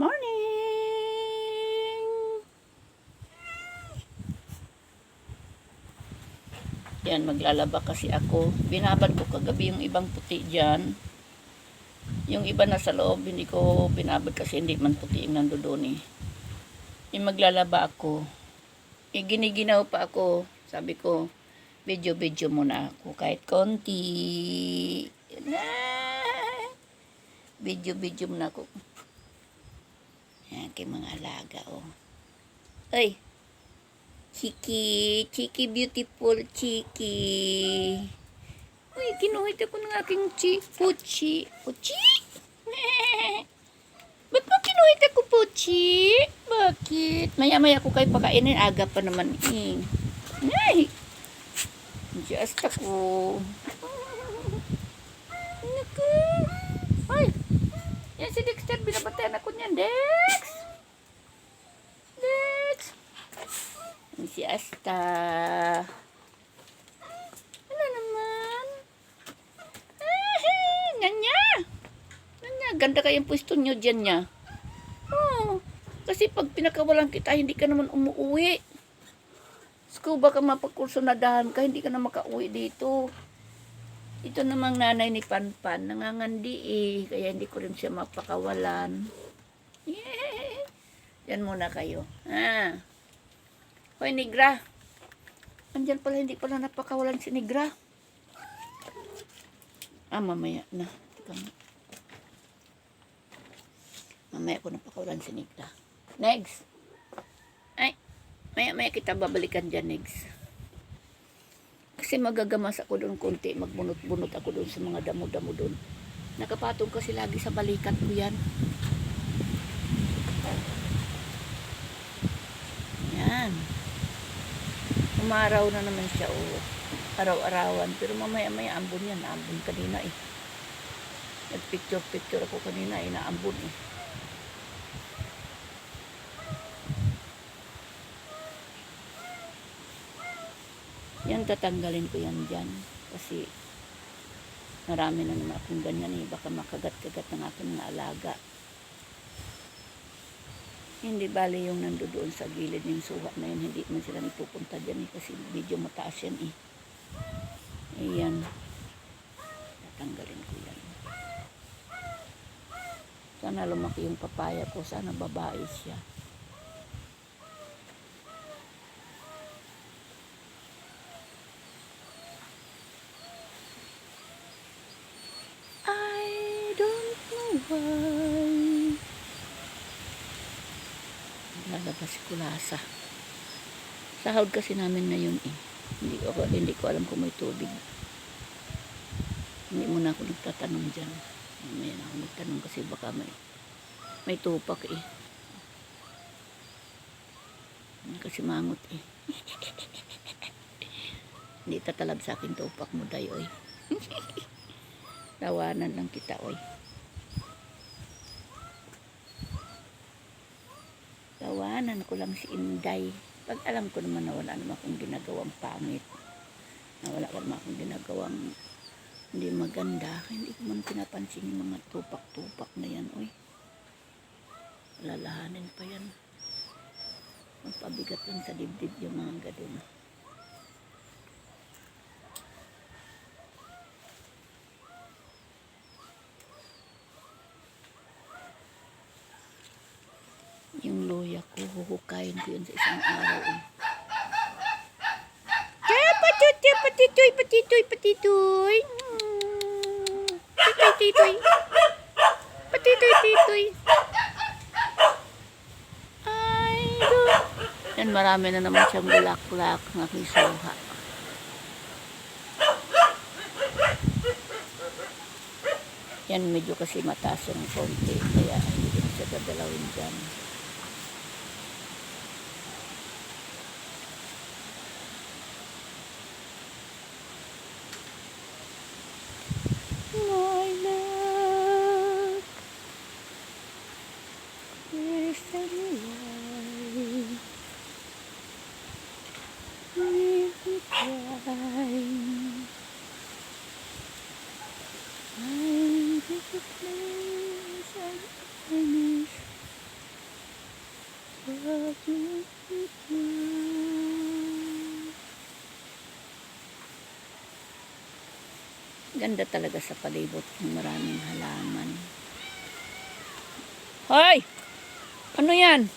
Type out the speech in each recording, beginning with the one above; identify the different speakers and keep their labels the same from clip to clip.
Speaker 1: Morning! Yan, maglalaba kasi ako. Binabad ko kagabi yung ibang puti dyan. Yung iba na sa loob, hindi ko binabad kasi hindi man puti yung nandoon eh. Yung maglalaba ako. Giniginaw pa ako. Sabi ko, video muna ako kahit konti. Video muna ako. Yan, kay mga alaga, oh. Ay! Chiki, beautiful Chiki. Uy, kinuhit ako ng aking Puchi. Ba't mo kinuhit ako, Puchi? Bakit? Maya-maya ko kayo pakainin. Aga pa naman eh. Ay! Just ako. Naku. Ay! Yan si Dexter. Binabatayan ako niyan, Dex! Si Asta. Ano naman? Nanya. Ganda kayong pwesto nyo dyan niya. Oh, kasi pag pinakawalan kita, hindi ka naman umuwi. Kung baka mapagkursunadahan ka, hindi ka na makauwi dito. Ito namang nanay ni Panpan, nangangandi eh. Kaya hindi ko rin siya mapakawalan. Yeah. Yan muna kayo. Hoy, Negra. Andyan pala, hindi pala napakawalan si Negra. Mamaya na. Mamaya ko napakawalan si Negra. Negs. Ay, maya kita babalikan dyan, Negs. Kasi magagamas ako doon konti. Magbunot-bunot ako doon sa mga damo-damo doon. Nakapatong kasi lagi sa balikat ko yan. Yan. Umaraw na naman siya, oh. Araw-arawan. Pero mamaya-maya ambon yan. Naambon kanina eh. Nag-picture ako kanina eh. Naambon eh. Yan, tatanggalin ko yan dyan. Kasi marami na naman akong ganyan eh. Baka makagat-kagat ng aking mga alaga. Hindi bali yung nandoon sa gilid ng suha na yun. Hindi man sila nagpupunta dyan eh. Kasi medyo mataas yan eh. Ayan. Tatanggalin ko yan. Sana lumaki yung papaya ko. Sana babae siya. I don't know why. Lalabas si Kulasa. Sahod kasi namin na yun eh. Hindi ko alam kung may tubig. Hindi muna ako nagtatanong dyan. May na ako nagtanong kasi baka may tupak eh. Kasi mangot eh. Hindi tatalab sa akin tupak mo dayo eh. Tawanan lang kita oy. Tawanan ko lang si Inday. Pag alam ko naman na wala naman akong ginagawang pangit. Na wala naman akong ginagawang hindi maganda. Hindi ko man pinapansin yung mga tupak-tupak na yan. Oy. Lalahanin pa yan. Magpabigat lang sa dibdib yung mga gadon. Yung luya ko, huhukayin ko yun sa isang araw eh. Patitoy. Patitoy. Ay, yan, marami na naman siyang bulak-bulak ng aking suha. Yan, medyo kasi mataas yung konti. Kaya hindi ko siya dadalawin dyan. My love, where's the light? Will you cry? I'm just a place I miss Ganda talaga sa palibot ng maraming halaman. Hoy! Ano yan?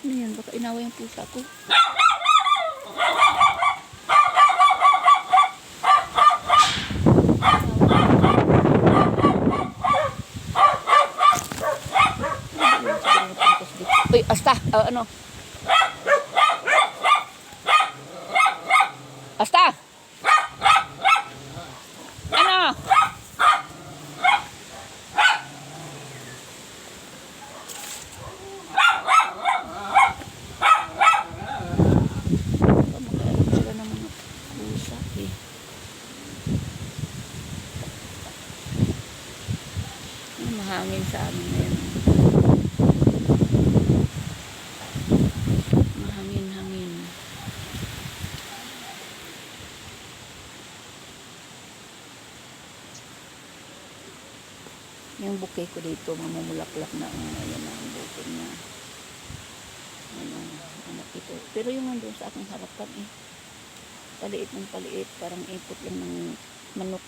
Speaker 1: Ano yan? Baka inaway ang pusa ko. Uy, asta! Ano? Asta! Ano? Magkakaroon sila ng mga pusa eh. Mahangin sa amin ngayon. Mahangin-hangin. Yung bouquet ko dito, mamumulaklak na ayan na ang bukid niya. Ano, anak ito. Pero yung nandun sa aking harapan eh, paliit ng paliit, parang ipot lang ng manok.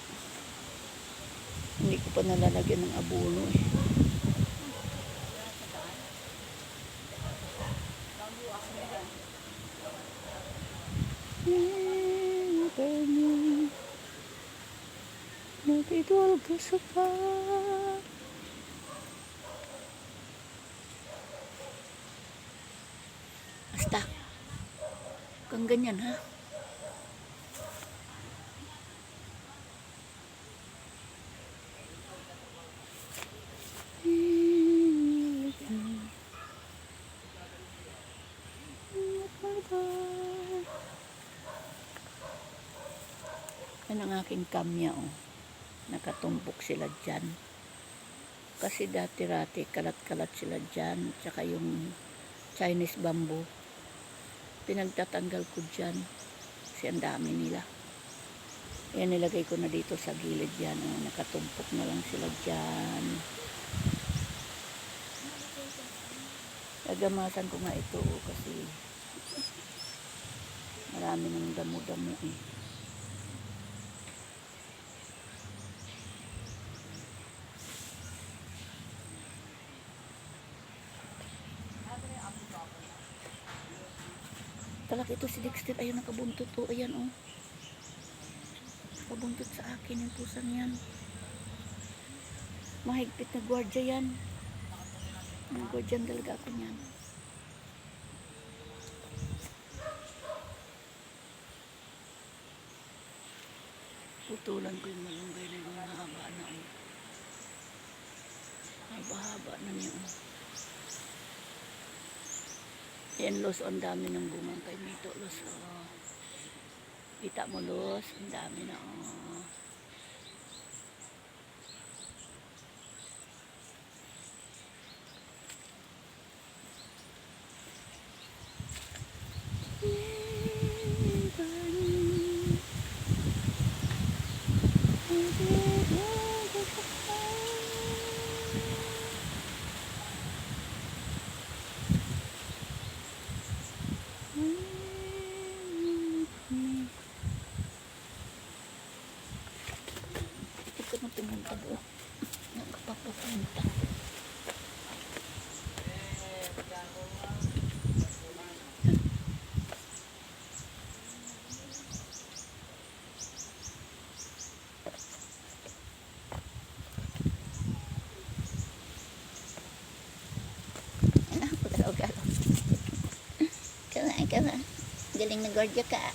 Speaker 1: Hindi ko pa nalalagyan ng abono eh. Natidwal ka sa pa. Basta. Kang ganyan ha. Yan ang aking kamya oh. Nakatumpok sila dyan. Kasi dati-rati kalat-kalat sila dyan. Tsaka yung Chinese bamboo. Pinagtatanggal ko dyan. Kasi ang dami nila. Ayan, nilagay ko na dito sa gilid dyan. Oh, nakatumpok na lang sila dyan. Nagamasan ko nga ito oh, kasi marami ng damo-damo eh. Talak ito si Dexter. Ayun, nakabuntot oh. Ayan oh. Nakabuntot sa akin yung pusang yan. Mahigpit na gwardiya yan. Mga gwardiyan talaga ako niyan. Putulan ko yung malunggay na yung mahaba na oh. Haba-haba na niya oh. Yan Los, ang dami ng bungang kay Mito Los oh. Kita mo Los, ang dami na oh. Ito na pumunta doon. Nagpapapunta. Ano? Pagkalaw-galaw. Kawa. Galing na gwardiya ka.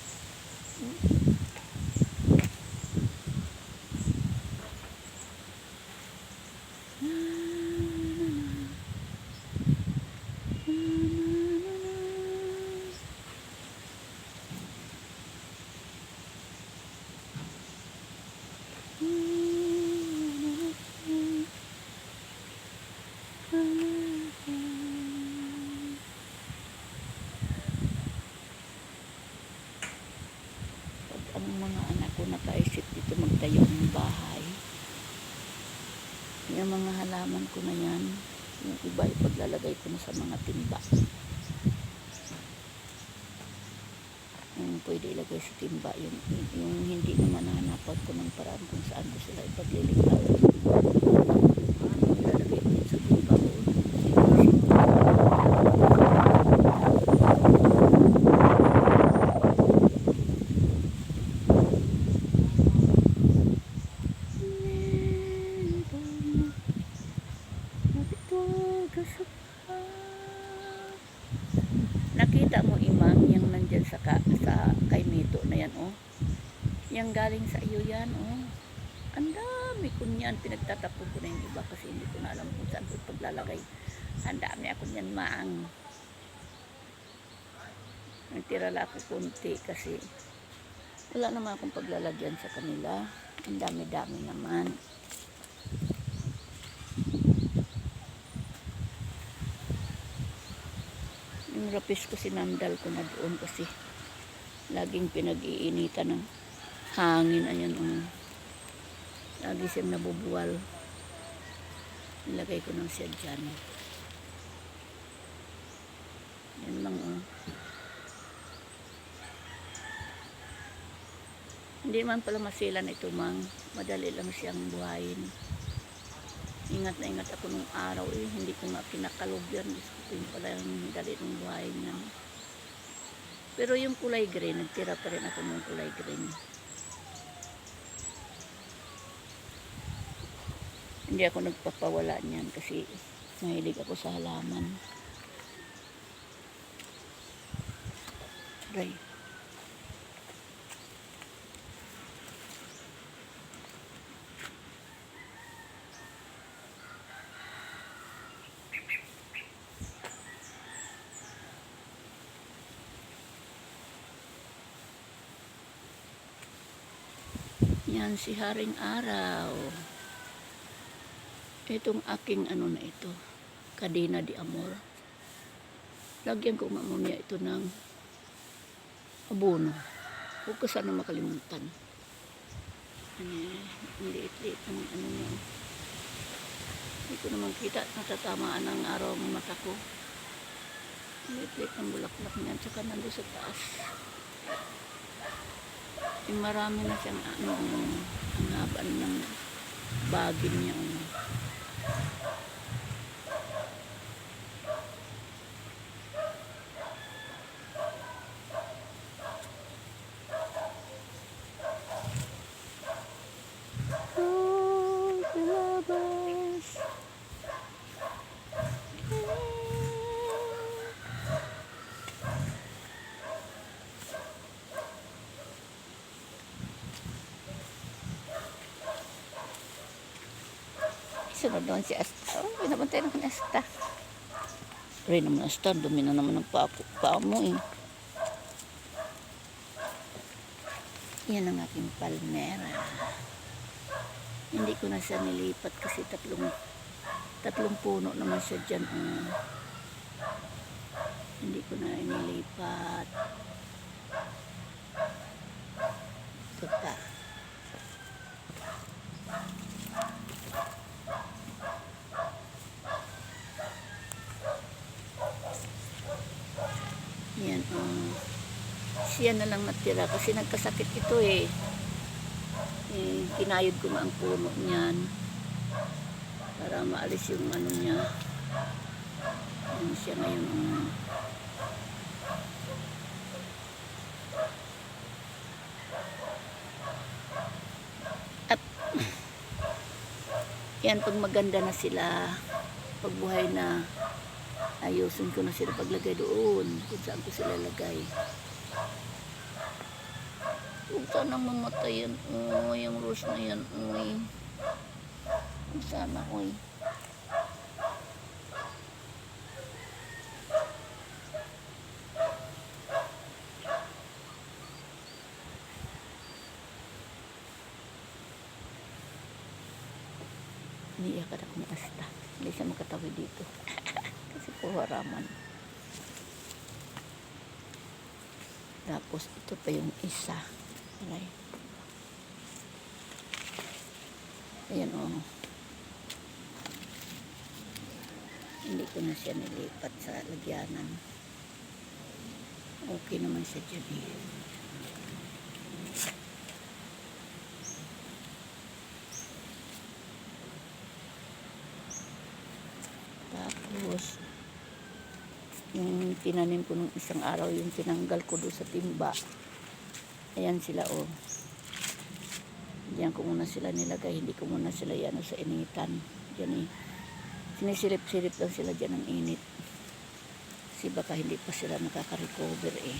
Speaker 1: Ang mga anak ko nakaisip dito magtayo ng bahay. Yung mga halaman ko na yan, yung iba ipaglalagay ko na sa mga timba. Yung naman pwede ilagay sa timba yung hindi naman hahanapan ko ng paraan kung saan ko sila ipaglilipat. Ilalagay ko din sa timba ko. Nakita mo, Imang, yung nandyan sa kay Mito na yan, oh. Yang galing sa iyo yan, oh. Ang dami ko niyan. Pinagtatapon ko na yung iba kasi hindi ko na alam kung saan ko paglalagay. Ang dami ako niyan, Maang. Nagtira lang ako konti kasi wala naman akong paglalagyan sa kanila. Ang dami-dami naman. Yung rapis ko sinandal ko na doon kasi laging pinag-iinitan ng hangin. Ayan, lagi siyang nabubuwal. Nilagay ko ng siya dyan. Yan lang, Hindi man pala masilan ito, Mang. Madali lang siyang buhayin. Ingat na ingat ako nung araw, hindi ko nga kinakalog yan. Ito yung pala yung dali ng buhayin niya. Pero yung kulay green, nagtira pa rin ako ng kulay green. Hindi ako nagpapawala niyan kasi mahilig ako sa halaman. Aray. Yan si Haring Araw. Itong aking na ito, Cadena de Amor. Lagyan ko mamaya ito ng abono. Huwag ko sana makalimutan. Ang liit-liit ng niya. Hindi ko naman kita, natatamaan ng araw ang mata ko. Ang liit-liit ng bulaklak niyan, tsaka nandun sa taas. Yung marami na siyang ang haba ng bagin niya. Sunod doon si Asta. Oh, pinapantay naman Asta. Ray naman Asta, dumi na naman ang paa mo Yan ang aking palmera. Hindi ko na siya nilipat kasi tatlong puno naman siya dyan. Hindi ko na inilipat. Ito pa. Yan, siya na lang natira kasi nagkasakit ito kinayod ko na ang puno niyan para maalis yung niya. Yan siya ngayon. At yan, pag maganda na sila, pagbuhay na, ayusin ko na sila paglagay doon kung saan ko sila lagay. Huwag sanang mamatay yan. Yung rose na yan. Huwag sana, Iniiyakan ako ni Asta. Hindi siya makatawid dito. Kasi po haraman. Tapos ito pa yung isa. Aray. Ayan Hindi ko na siya nilipat sa lagyanan. Okay naman siya dyan yung tinanim ko nung isang araw, yung tinanggal ko doon sa timba. Ayan sila, oh. Diyan ko muna sila nilagay, hindi ko muna sila yan sa initan. Diyan eh. Sinisilip-silip lang sila dyan ng init. Kasi baka hindi pa sila nakaka-recover eh.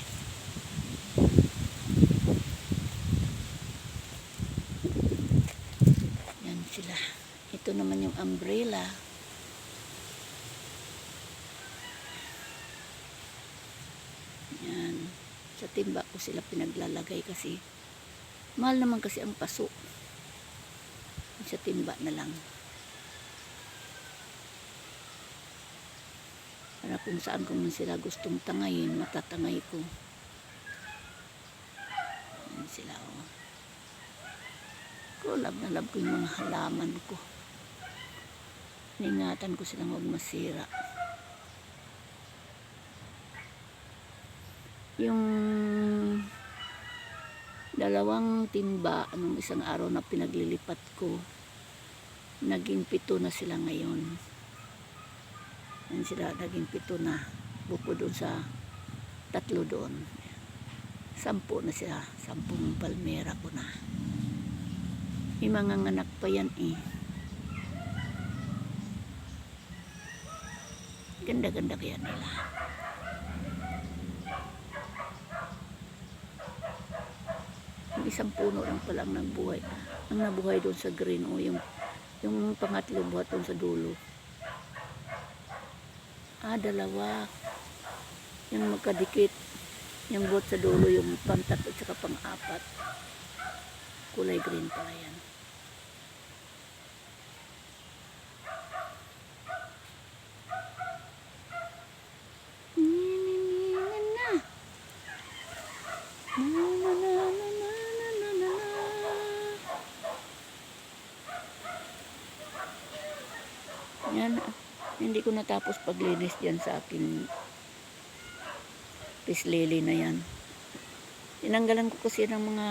Speaker 1: Yan sila. Ito naman yung umbrella. Yan. Sa timba ko sila pinaglalagay kasi mahal naman kasi ang paso. Sa timba na lang. Para kung saan ko man sila gustong tangayin, matatangay ko. Yan sila, oh. Love na love ko yung mga halaman ko. Ingatan ko silang huwag masira. Yung dalawang timba anong isang araw na pinaglilipat ko, naging 7 na sila ngayon. Yan sila, naging 7 na. Bukod doon sa 3 doon. 10 na sila. 10 palmera ko na. May mga nganak pa yan eh. Ganda-ganda kaya nila. Yung isang puno lang pala ang nabuhay. Ang nabuhay doon sa green o yung pangatlo buhat doon sa dulo. Dalawa. Yung magkadikit. Yung buhat sa dulo, yung pang-3 at saka pang-4. Kulay green pala yan. Yan, hindi ko natapos paglinis diyan sa aking peace lily na yan. Tinanggalan ko kasi ng mga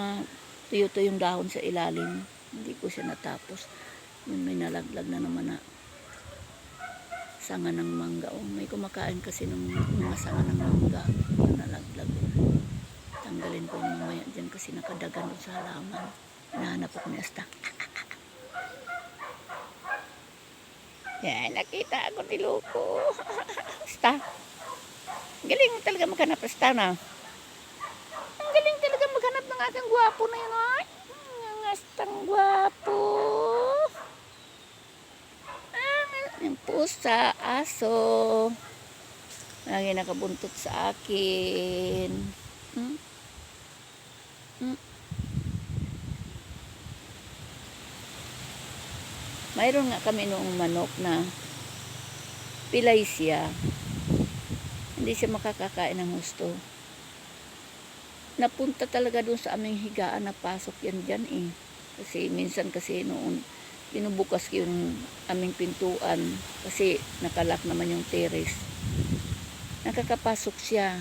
Speaker 1: tuyo-tuyong dahon sa ilalim. Hindi ko siya natapos. Yun, may nalaglag na naman na sanga ng mangga. Oh, may kumakain kasi ng mga sanga ng mangga. Yung nalaglag. Tanggalin ko yung mamaya dyan kasi nakadagan doon sa halaman. Hinahanap ako ni Asta. Yan, nakita ako ni Loco. Asta. Galing mo talaga maghanap, Asta, na. Ang galing talaga maghanap ng aking gwapo na yun, ay. Ang Astang gwapo. Yung pusa, aso. Lagi nakabuntot sa akin. Mayroon nga kami noong manok na pilay siya. Hindi siya makakakain ng gusto. Napunta talaga doon sa aming higaan, napasok yan dyan eh. Kasi minsan kasi noon binubukas yung aming pintuan kasi nakalak naman yung terrace. Nakakapasok siya.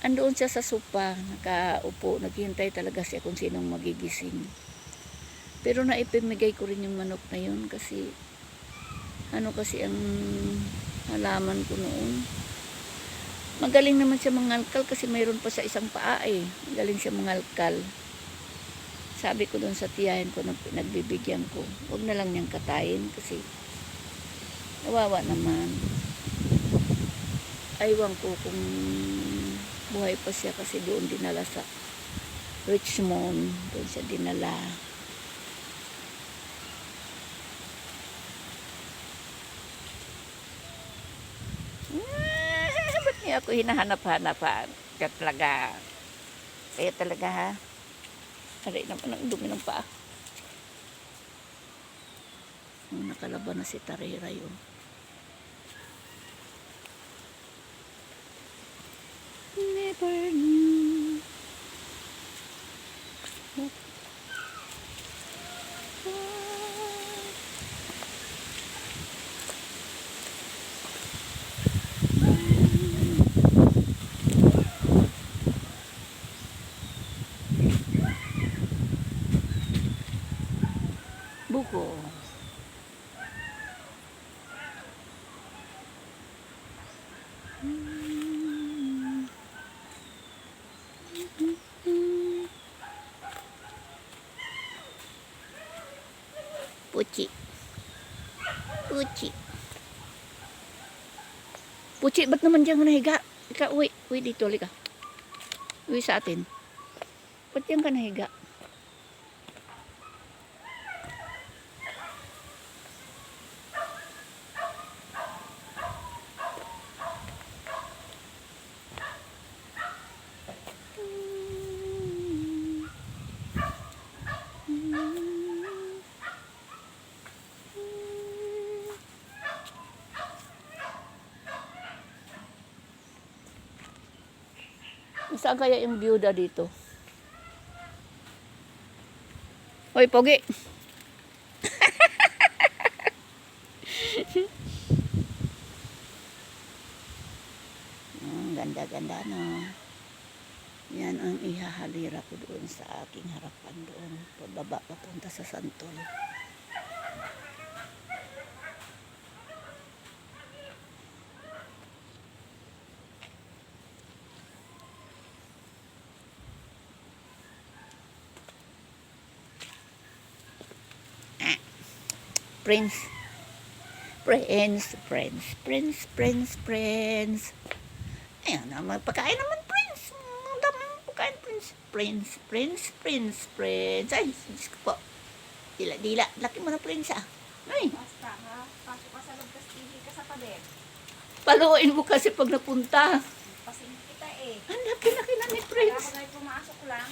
Speaker 1: Andoon siya sa sopa, nakaupo, naghihintay talaga siya kung sinong magigising. Pero naipamigay ko rin yung manok na yun kasi ano kasi ang halaman ko noon. Magaling naman siya mangalkal kasi mayroon pa sa isang paa eh. Magaling siya mangalkal. Sabi ko doon sa tiyahin ko na nagbibigyan ko, huwag na lang niyang katayin kasi nawawa naman. Aywan ko kung buhay pa siya kasi doon dinala sa Richmond. Doon siya dinala. Ba't niya ako hinahanap-hanap ha? Kaya talaga ha? Aray naman ang dumi ng paa. Nakalaban na si Tarera yun. Never knew. Buko. Puchi. Puchi. Puchi, ba't naman diyan ka nahiga? Ika, uwi. Uwi dito, lika. Uwi sa atin. Ba't diyan ka nahiga? Saan kaya yung byuda dito? Hoy, pogi. Ganda-ganda no. Yan ang ihahalira ko doon sa aking harapan doon. Pababa papunta sa Santol. Friends. Ayan naman, pagkain naman, Prince. Ang dami ng pagkain, Prince. Ay, Diyos ko po. Dila. Laki mo na, Prince, ah. Ay.
Speaker 2: Basta ha, pasok ka sa loob, tas tigil ka sa pader.
Speaker 1: Paluin mo kasi pag napunta.
Speaker 2: Pasing kita eh.
Speaker 1: Ang laki-laki na ni
Speaker 2: Kaya
Speaker 1: Prince.
Speaker 2: ako na pumasok lang,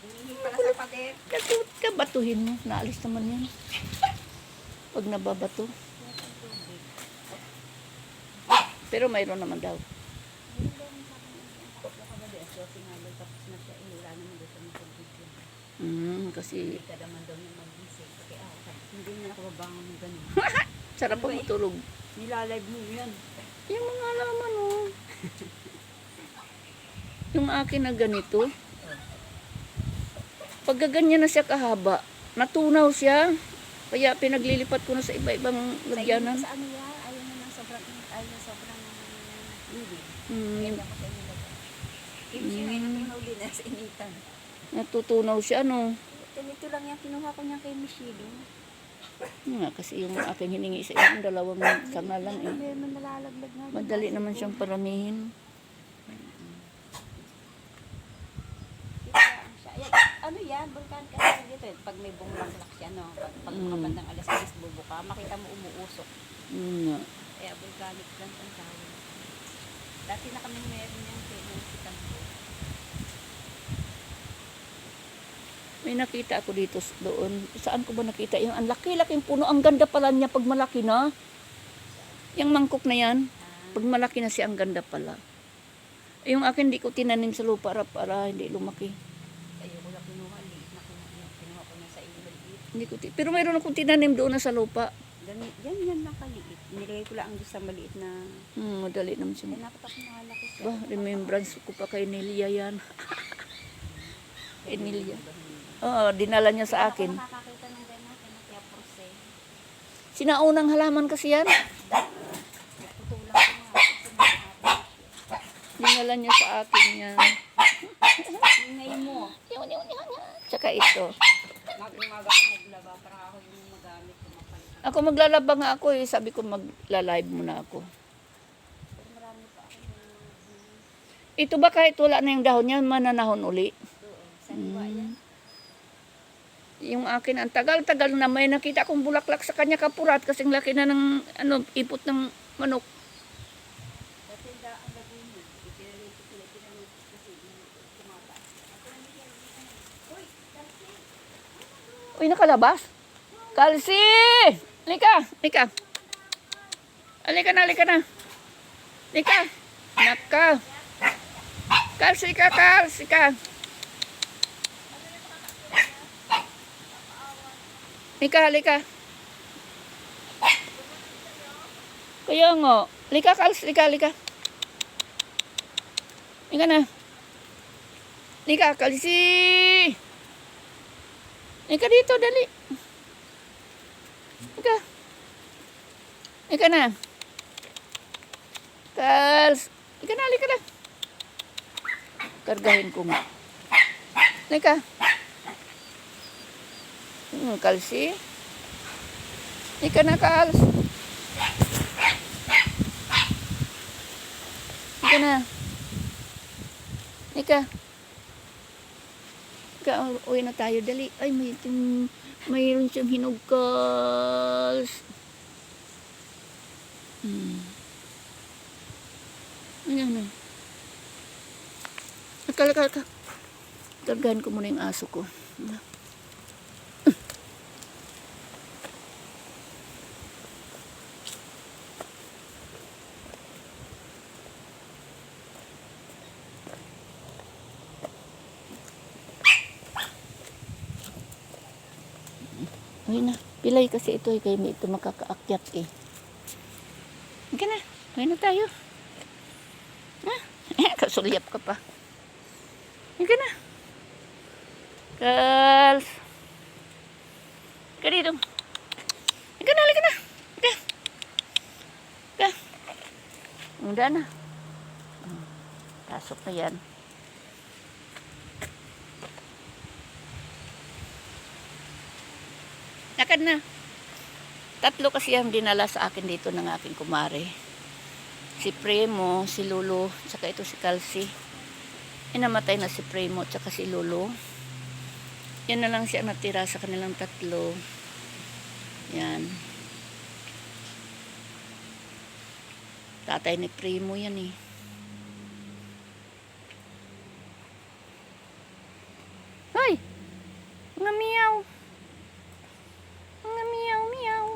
Speaker 2: hinihingi pala sa pader.
Speaker 1: Katut ka, batuhin mo. Naalis naman yan. Pag nababato. Pero mayroon naman daw. Kasi
Speaker 2: Hindi ka naman daw yung mag-isip. Kaya hindi na ako babangon ng ganun.
Speaker 1: sarap pag matulog.
Speaker 2: Nilalive mo yan.
Speaker 1: Yung mga laman, oh. Yung akin na ganito. Pag ganyan na siya kahaba, natunaw siya. Kaya pinaglilipat ko na sa iba-ibang lagyanan.
Speaker 2: Sa ano yan? Ayaw mo ng sobrang hindi.
Speaker 1: Mm,
Speaker 2: Kaya ako sa inyo lagay. Hindi siya ngayon pinuli na sa initan.
Speaker 1: natutunaw siya, no.
Speaker 2: Ganito lang yan, kinuha ko niya kay Michelle.
Speaker 1: Yun nga, kasi yung aking hiningi sa inyo, dalawang sanga lang eh.
Speaker 2: Hindi man nalalaglag nga.
Speaker 1: Madali naman siyang paramihin.
Speaker 2: Ano yan? Bulkan kasi dito. Pag may bumulaklak siya, no? Pag makapandang alas 10 bubuka, makita mo umuusok.
Speaker 1: Nga.
Speaker 2: Kaya volcanic plant ang tawag. Dati na kami meron yung sitan ko.
Speaker 1: May nakita ako dito doon. Saan ko ba nakita? Yung ang laki-laking puno. Ang ganda pala niya pag malaki na. Yung mangkok na yan. Pag malaki na siya, ang ganda pala. Yung akin, di ko tinanim sa lupa para hindi lumaki.
Speaker 2: Ayoko na kinuha. Kinuha ko na sa iyo maliit.
Speaker 1: Hindi ko pero mayroon akong tinanim doon na sa lupa.
Speaker 2: Yan lang kaliit. Nilagay ko lang doon sa maliit na...
Speaker 1: Madali naman siya.
Speaker 2: Ay, napatak malaki siya.
Speaker 1: Ba, remembrance ko pa kay Nelia yan. Nelia. Oo, dinala niya sa akin.
Speaker 2: Ako nakakakita ng ganyan. Kaya porse.
Speaker 1: Sinaunang halaman kasi yan.
Speaker 2: Putulang ko nga.
Speaker 1: Dinala niya sa akin yan.
Speaker 2: Ingay mo.
Speaker 1: Tsaka ito.
Speaker 2: Mag-umaga ko maglaba para ako yung magamit ko mapalit.
Speaker 1: Ako maglalaba nga ako eh. Sabi ko magla-live muna ako.
Speaker 2: Pero marami pa ako
Speaker 1: Ito ba kahit wala na yung dahon niya, mananahon uli?
Speaker 2: doon. Saliwa yan.
Speaker 1: Yung akin, ang tagal-tagal na may nakita akong bulaklak sa kanya kapurat kasing laki na ng ipot ng manok.
Speaker 2: Kasi ang lagay mo. Ipinalito ko kasi tumataas.
Speaker 1: Uy, nakalabas? Kalsi! Halika! Halika na. Naka. Kalsi ka. Halika. Kaya nga. Halika. Halika na. Halika, Kalsi! Halika dito, dali. Halika na. Kals. Halika na. Kargahin ko nga. Halika. Kalsi. Ika na, Kals. Ika na. Ika. Ika, uwi na tayo. Dali. Ay, mayroon siyang hinog, Kals. Ano. Aka. Kargahan ko muna yung aso ko. Uy na. Pilay kasi ito. Kaya may ito makakaakyat eh. Ika na. Uwi na tayo. Kasulyap ka pa. Ika na. Kals. Ika dito. Ika na. Ika. Udah na. Pasok na yan. Lakad na. 3 kasi ang dinala sa akin dito ng aking kumare. Si Primo, si Lolo, saka ito si Kalsi. Namatay na si Primo, saka si Lolo. Yan na lang siya natira sa kanilang 3. Yan. Tatay ni Primo yan eh. Hoy! Mga miyaw! Mga miyaw. Meow.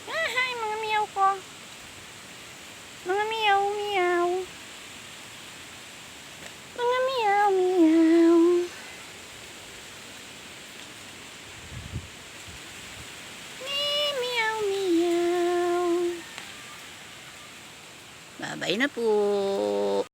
Speaker 1: Hi, mga miyaw ko. Mga miyaw. Mga miyaw. Meow. Bye-bye na po.